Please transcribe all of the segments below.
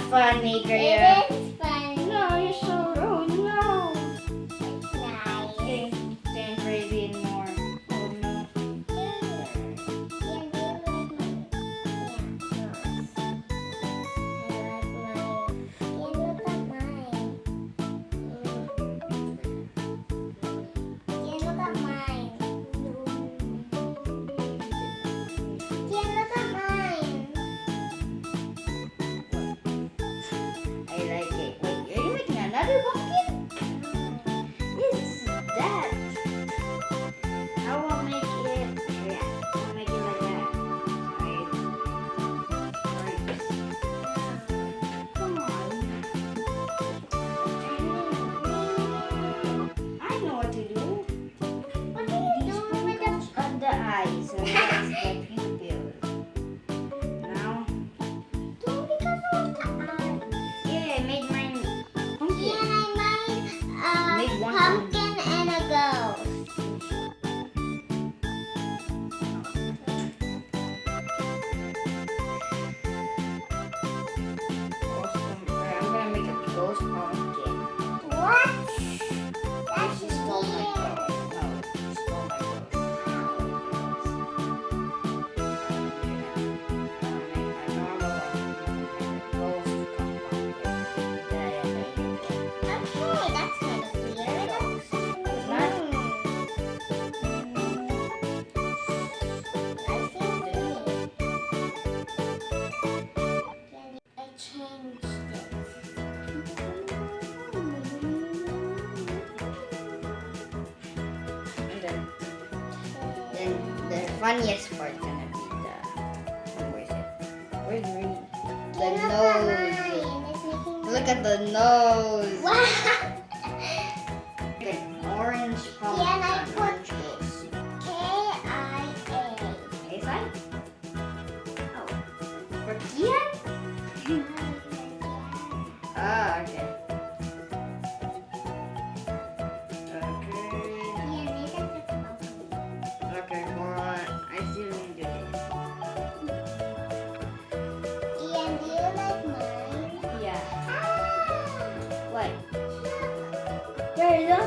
funny, Kiara. It is funny. No, you're so rude. No. It's nice. Okay, then crazy anymore. Oh no. I like it. Wait, are you making another pumpkin? Yes, that. I will make it. Yeah, I'll make it like that. Right. Come on. I know what to do. On the eyes, and that's the pupils. Now, yeah, I made mine pumpkin. Made one Pumpkin and a ghost. I'm gonna make a ghost pumpkin. What? That's She stole my weird. ghost. No, she stole my ghost. Okay, that's kind of weird. I feel weird. I changed it. Then the funniest part gonna be where's it? Where's green? The nose. Look at the nose. Wow. Like an orange pumpkin. Yeah, and I put orange ghost. K-I-A. Is that? Oh, for Kian? Ah, okay. Okay, well, I still need to do this. Ian, do you like mine? Yeah. Ah! What? There, no.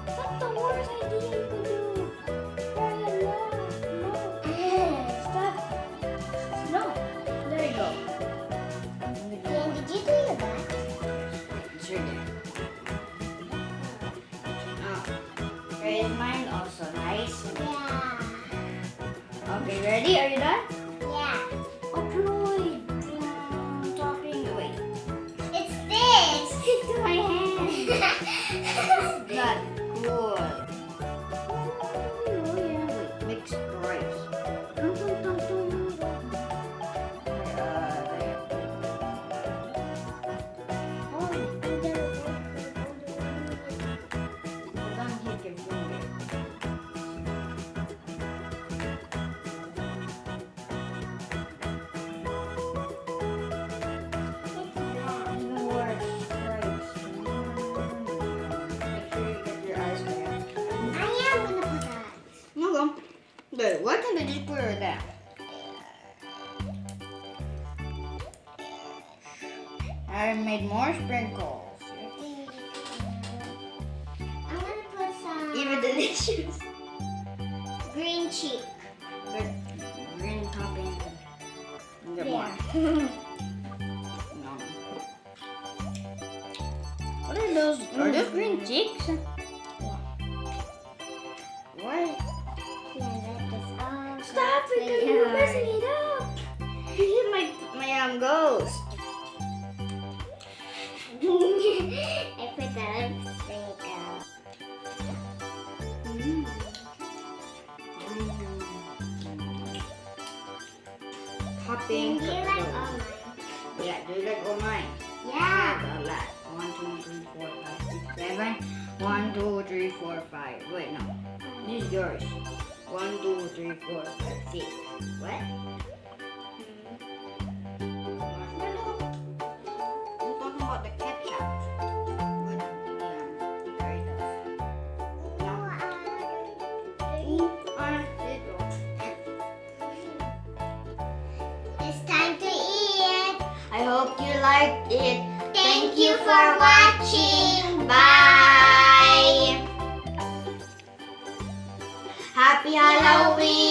That's the worst idea you could do. No. Stop. No. There you go. Ian, did you do your back? Sure did. Okay, is mine also nice? Yeah. Okay, ready? Are you done? Yeah. Oh, Floyd. Talking. Wait. It's this. Stick to my hand. Not good. Oh, yeah. Wait, mix rice. There. Don't hit your finger. Even worse. Rice. Make sure you get your eyes right. I am gonna put that. No, good. Why can't I just put her down? I made more sprinkles. I'm gonna put some Even delicious. green cheek. Good. Green topping. Get more. Yeah. No. What are those? Are those green cheeks? What? Yeah, let this all Stop it! go You're together. messing it up. You hit my ghost. I put that sprinkle. Topping. Do you like all mine? Yeah, do you like all mine? Yeah. I have a lot. 1, 2, 3, 4, 5, 6, 7. 1, 2, 3, 4, 5. Wait, no. This is yours. 1, 2, 3, 4, 5, 6. What? Marshmallow? I'm talking about the ketchup. With Doritos. No. It's time to eat. I hope you liked it. Thank you for watching. Bye! Happy Halloween!